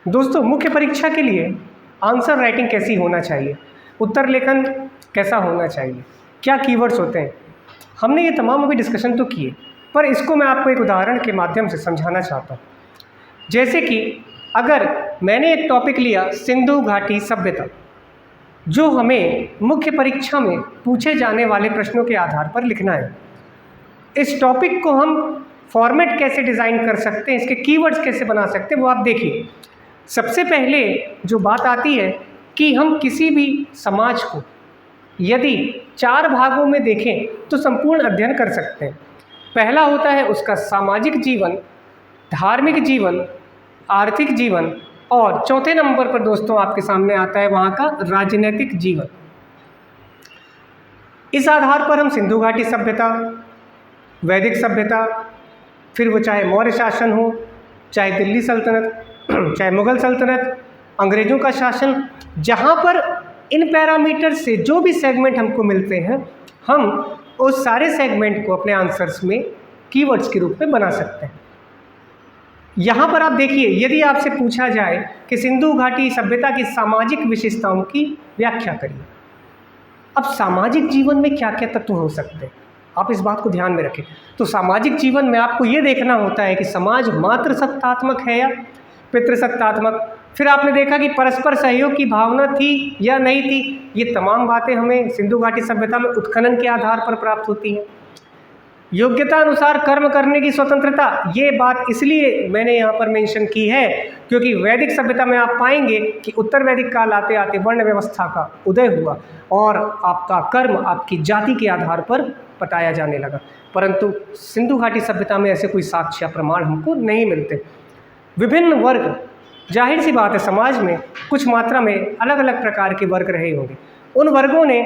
दोस्तों, मुख्य परीक्षा के लिए आंसर राइटिंग कैसी होना चाहिए, उत्तर लेखन कैसा होना चाहिए, क्या कीवर्ड्स होते हैं, हमने ये तमाम अभी डिस्कशन तो किए, पर इसको मैं आपको एक उदाहरण के माध्यम से समझाना चाहता हूँ। जैसे कि अगर मैंने एक टॉपिक लिया सिंधु घाटी सभ्यता, जो हमें मुख्य परीक्षा में पूछे जाने वाले प्रश्नों के आधार पर लिखना है। इस टॉपिक को हम फॉर्मेट कैसे डिज़ाइन कर सकते हैं, इसके कीवर्ड्स कैसे बना सकते हैं, वो आप देखिए। सबसे पहले जो बात आती है कि हम किसी भी समाज को यदि 4 भागों में देखें तो संपूर्ण अध्ययन कर सकते हैं। पहला होता है उसका सामाजिक जीवन, धार्मिक जीवन, आर्थिक जीवन, और चौथे नंबर पर दोस्तों आपके सामने आता है वहाँ का राजनीतिक जीवन। इस आधार पर हम सिंधु घाटी सभ्यता, वैदिक सभ्यता, फिर वो चाहे मौर्य शासन हो, चाहे दिल्ली सल्तनत, चाहे मुग़ल सल्तनत, अंग्रेज़ों का शासन, जहाँ पर इन पैरामीटर से जो भी सेगमेंट हमको मिलते हैं, हम उस सारे सेगमेंट को अपने आंसर्स में कीवर्ड्स के रूप में बना सकते हैं। यहाँ पर आप देखिए, यदि आपसे पूछा जाए कि सिंधु घाटी सभ्यता की सामाजिक विशेषताओं की व्याख्या करिए, अब सामाजिक जीवन में क्या क्या तत्व हो सकते हैं, आप इस बात को ध्यान में रखें। तो सामाजिक जीवन में आपको ये देखना होता है कि समाज मातृसत्तात्मक है या पितृसत्तात्मक, फिर आपने देखा कि परस्पर सहयोग की भावना थी या नहीं थी। ये तमाम बातें हमें सिंधु घाटी सभ्यता में उत्खनन के आधार पर प्राप्त होती हैं। योग्यता अनुसार कर्म करने की स्वतंत्रता, ये बात इसलिए मैंने यहाँ पर मेंशन की है क्योंकि वैदिक सभ्यता में आप पाएंगे कि उत्तर वैदिक काल आते आते वर्ण व्यवस्था का उदय हुआ और आपका कर्म आपकी जाति के आधार पर बताया जाने लगा, परंतु सिंधु घाटी सभ्यता में ऐसे कोई साक्ष्य प्रमाण हमको नहीं मिलते। विभिन्न वर्ग, जाहिर सी बात है समाज में कुछ मात्रा में अलग अलग प्रकार के वर्ग रहे होंगे, उन वर्गों ने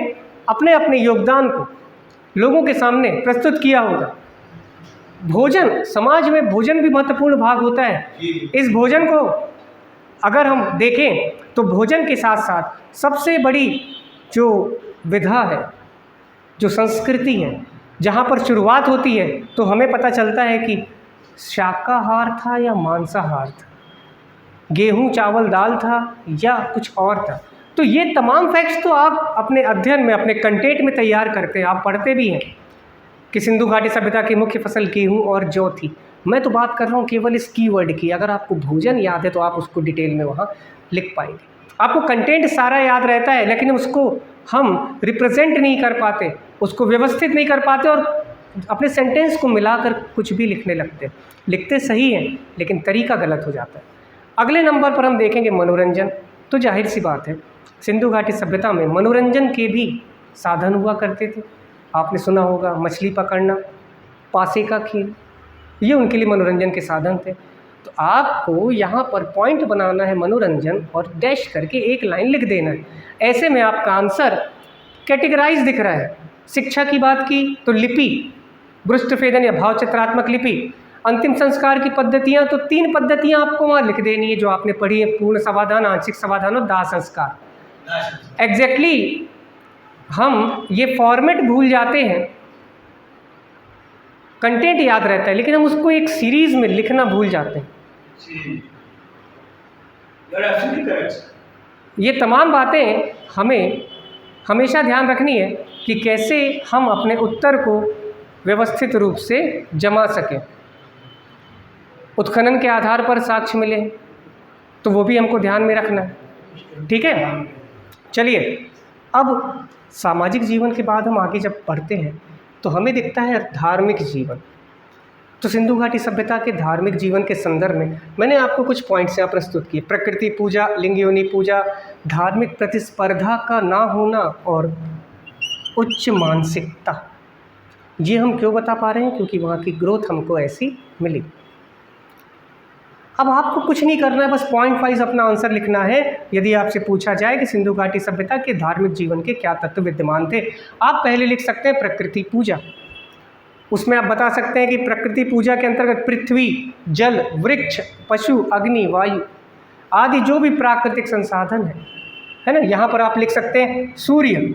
अपने अपने योगदान को लोगों के सामने प्रस्तुत किया होगा। भोजन, समाज में भोजन भी महत्वपूर्ण भाग होता है। इस भोजन को अगर हम देखें तो भोजन के साथ साथ सबसे बड़ी जो विधा है, जो संस्कृति है, जहाँ पर शुरुआत होती है तो हमें पता चलता है कि शाकाहार था या मांसाहार था, गेहूँ चावल दाल था या कुछ और था। तो ये तमाम फैक्ट्स तो आप अपने अध्ययन में, अपने कंटेंट में तैयार करते हैं, आप पढ़ते भी हैं कि सिंधु घाटी सभ्यता की मुख्य फसल गेहूँ और जौ थी। मैं तो बात कर रहा हूँ केवल इस कीवर्ड की। अगर आपको भोजन याद है तो आप उसको डिटेल में वहाँ लिख पाएंगे। आपको कंटेंट सारा याद रहता है लेकिन उसको हम रिप्रेजेंट नहीं कर पाते, उसको व्यवस्थित नहीं कर पाते और अपने सेंटेंस को मिलाकर कुछ भी लिखने लगते हैं। लिखते सही हैं लेकिन तरीका गलत हो जाता है। अगले नंबर पर हम देखेंगे मनोरंजन। तो जाहिर सी बात है सिंधु घाटी सभ्यता में मनोरंजन के भी साधन हुआ करते थे। आपने सुना होगा मछली पकड़ना, पासे का खेल, ये उनके लिए मनोरंजन के साधन थे। तो आपको यहाँ पर पॉइंट बनाना है मनोरंजन और डैश करके एक लाइन लिख देना है। ऐसे में आपका आंसर कैटेगराइज दिख रहा है। शिक्षा की बात की तो लिपि, पृष्ठभेदन या भावचित्रात्मक लिपि। अंतिम संस्कार की पद्धतियाँ, तो 3 पद्धतियाँ आपको वहाँ लिख देनी है जो आपने पढ़ी है, पूर्ण समाधान, आंशिक समाधान और दाह संस्कार। एग्जैक्टली हम ये फॉर्मेट भूल जाते हैं, कंटेंट याद रहता है लेकिन हम उसको एक सीरीज में लिखना भूल जाते हैं। ये तमाम बातें हमें हमेशा ध्यान रखनी है कि कैसे हम अपने उत्तर को व्यवस्थित रूप से जमा सकें। उत्खनन के आधार पर साक्ष्य मिले तो वो भी हमको ध्यान में रखना है। ठीक है, चलिए अब सामाजिक जीवन के बाद हम आगे जब पढ़ते हैं तो हमें दिखता है धार्मिक जीवन। तो सिंधु घाटी सभ्यता के धार्मिक जीवन के संदर्भ में मैंने आपको कुछ पॉइंट्स यहाँ प्रस्तुत किए। प्रकृति पूजा, लिंग योनि पूजा, धार्मिक प्रतिस्पर्धा का ना होना और उच्च मानसिकता। ये हम क्यों बता पा रहे हैं? क्योंकि वहाँ की ग्रोथ हमको ऐसी मिली। अब आपको कुछ नहीं करना है, बस पॉइंट वाइज अपना आंसर लिखना है। यदि आपसे पूछा जाए कि सिंधु घाटी सभ्यता के धार्मिक जीवन के क्या तत्व विद्यमान थे, आप पहले लिख सकते हैं प्रकृति पूजा। उसमें आप बता सकते हैं कि प्रकृति पूजा के अंतर्गत पृथ्वी, जल, वृक्ष, पशु, अग्नि, वायु आदि जो भी प्राकृतिक संसाधन है ना, यहाँ पर आप लिख सकते हैं सूर्य।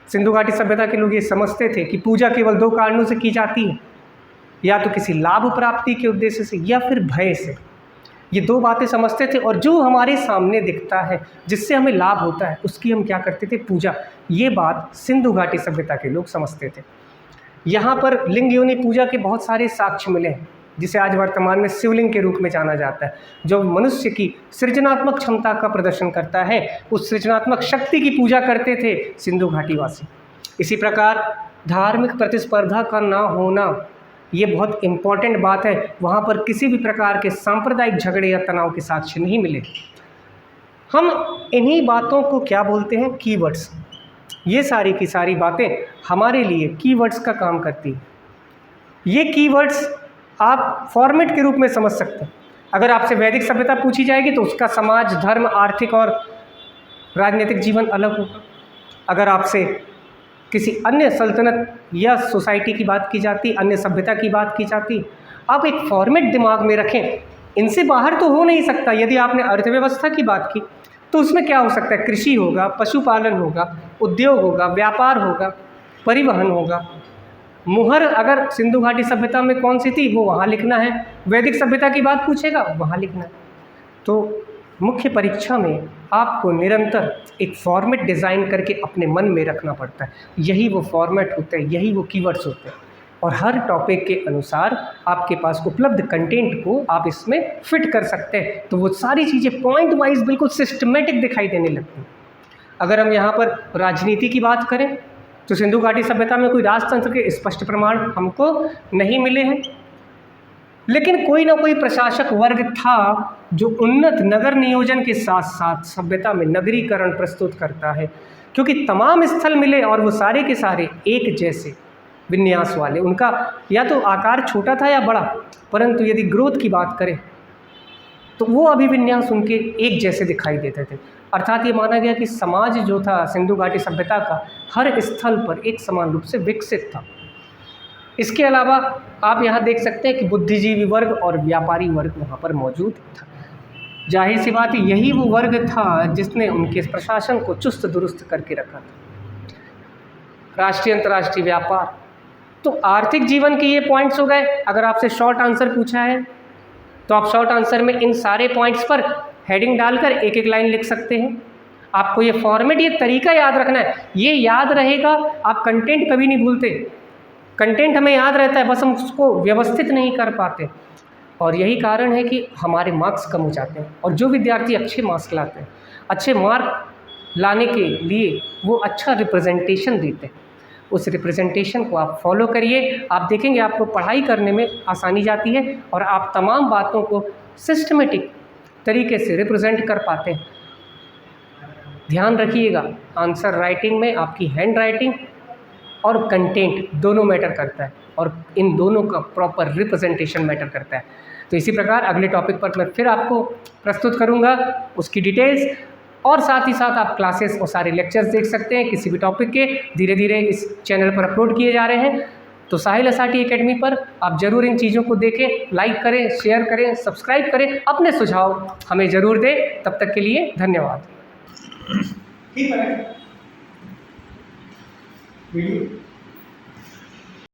सिंधु घाटी सभ्यता के लोग ये समझते थे कि पूजा केवल 2 कारणों से की जाती है, या तो किसी लाभ प्राप्ति के उद्देश्य से या फिर भय से। ये दो बातें समझते थे, और जो हमारे सामने दिखता है जिससे हमें लाभ होता है उसकी हम क्या करते थे, पूजा। ये बात सिंधु घाटी सभ्यता के लोग समझते थे। यहाँ पर लिंग योनि पूजा के बहुत सारे साक्ष्य मिले हैं, जिसे आज वर्तमान में शिवलिंग के रूप में जाना जाता है, जो मनुष्य की सृजनात्मक क्षमता का प्रदर्शन करता है। उस सृजनात्मक शक्ति की पूजा करते थे सिंधु घाटी वासी। इसी प्रकार धार्मिक प्रतिस्पर्धा का ना होना, ये बहुत इम्पॉर्टेंट बात है। वहाँ पर किसी भी प्रकार के सांप्रदायिक झगड़े या तनाव के साक्ष्य नहीं मिले। हम इन्हीं बातों को क्या बोलते हैं, कीवर्ड्स। ये सारी की सारी बातें हमारे लिए कीवर्ड्स का काम करती हैं। ये कीवर्ड्स आप फॉर्मेट के रूप में समझ सकते हैं। अगर आपसे वैदिक सभ्यता पूछी जाएगी तो उसका समाज, धर्म, आर्थिक और राजनीतिक जीवन अलग होगा। अगर आपसे किसी अन्य सल्तनत या सोसाइटी की बात की जाती, अन्य सभ्यता की बात की जाती, आप एक फॉर्मेट दिमाग में रखें, इनसे बाहर तो हो नहीं सकता। यदि आपने अर्थव्यवस्था की बात की तो उसमें क्या हो सकता है, कृषि होगा, पशुपालन होगा, उद्योग होगा, व्यापार होगा, परिवहन होगा। मुहर अगर सिंधु घाटी सभ्यता में कौन सी थी वो वहाँ लिखना है, वैदिक सभ्यता की बात पूछेगा वहाँ लिखना है। तो मुख्य परीक्षा में आपको निरंतर एक फॉर्मेट डिज़ाइन करके अपने मन में रखना पड़ता है। यही वो फॉर्मेट होते हैं, यही वो कीवर्ड्स होते हैं, और हर टॉपिक के अनुसार आपके पास उपलब्ध कंटेंट को आप इसमें फिट कर सकते हैं। तो वो सारी चीज़ें पॉइंट वाइज बिल्कुल सिस्टमेटिक दिखाई देने लगती हैं। अगर हम यहाँ पर राजनीति की बात करें तो सिंधु घाटी सभ्यता में कोई राजतंत्र के स्पष्ट प्रमाण हमको नहीं मिले हैं, लेकिन कोई ना कोई प्रशासक वर्ग था जो उन्नत नगर नियोजन के साथ साथ सभ्यता में नगरीकरण प्रस्तुत करता है, क्योंकि तमाम स्थल मिले और वो सारे के सारे एक जैसे विन्यास वाले। उनका या तो आकार छोटा था या बड़ा, परंतु यदि ग्रोथ की बात करें तो वो अभिविन्यास उनके एक जैसे दिखाई देते थे। अर्थात ये माना गया कि समाज जो था सिंधु घाटी सभ्यता का हर स्थल पर एक समान रूप से विकसित था। इसके अलावा आप यहाँ देख सकते हैं कि बुद्धिजीवी वर्ग और व्यापारी वर्ग वहाँ पर मौजूद था। जाहिर सी बात है यही वो वर्ग था जिसने उनके प्रशासन को चुस्त दुरुस्त करके रखा था। राष्ट्रीय अंतर्राष्ट्रीय व्यापार, तो आर्थिक जीवन के ये पॉइंट्स हो गए। अगर आपसे शॉर्ट आंसर पूछा है तो आप शॉर्ट आंसर में इन सारे पॉइंट्स पर हेडिंग डालकर एक एक लाइन लिख सकते हैं। आपको ये फॉर्मेट, ये तरीका याद रखना है, ये याद रहेगा। आप कंटेंट कभी नहीं भूलते, कंटेंट हमें याद रहता है, बस हम उसको व्यवस्थित नहीं कर पाते, और यही कारण है कि हमारे मार्क्स कम हो जाते हैं। और जो विद्यार्थी अच्छे मार्क्स लाते हैं, अच्छे मार्क लाने के लिए वो अच्छा रिप्रेजेंटेशन देते हैं, उस रिप्रेजेंटेशन को आप फॉलो करिए। आप देखेंगे आपको पढ़ाई करने में आसानी जाती है और आप तमाम बातों को सिस्टमेटिक तरीके से रिप्रेजेंट कर पाते हैं। ध्यान रखिएगा, आंसर राइटिंग में आपकी हैंड राइटिंग और कंटेंट दोनों मैटर करता है, और इन दोनों का प्रॉपर रिप्रेजेंटेशन मैटर करता है। तो इसी प्रकार अगले टॉपिक पर मैं फिर आपको प्रस्तुत करूंगा उसकी डिटेल्स, और साथ ही साथ आप क्लासेस और सारे लेक्चर्स देख सकते हैं किसी भी टॉपिक के, धीरे धीरे इस चैनल पर अपलोड किए जा रहे हैं। तो साहिल एसआरटी एकेडमी पर आप ज़रूर इन चीज़ों को देखें, लाइक करें, शेयर करें, सब्सक्राइब करें, अपने सुझाव हमें ज़रूर दें। तब तक के लिए धन्यवाद। ठीक है वीडियो।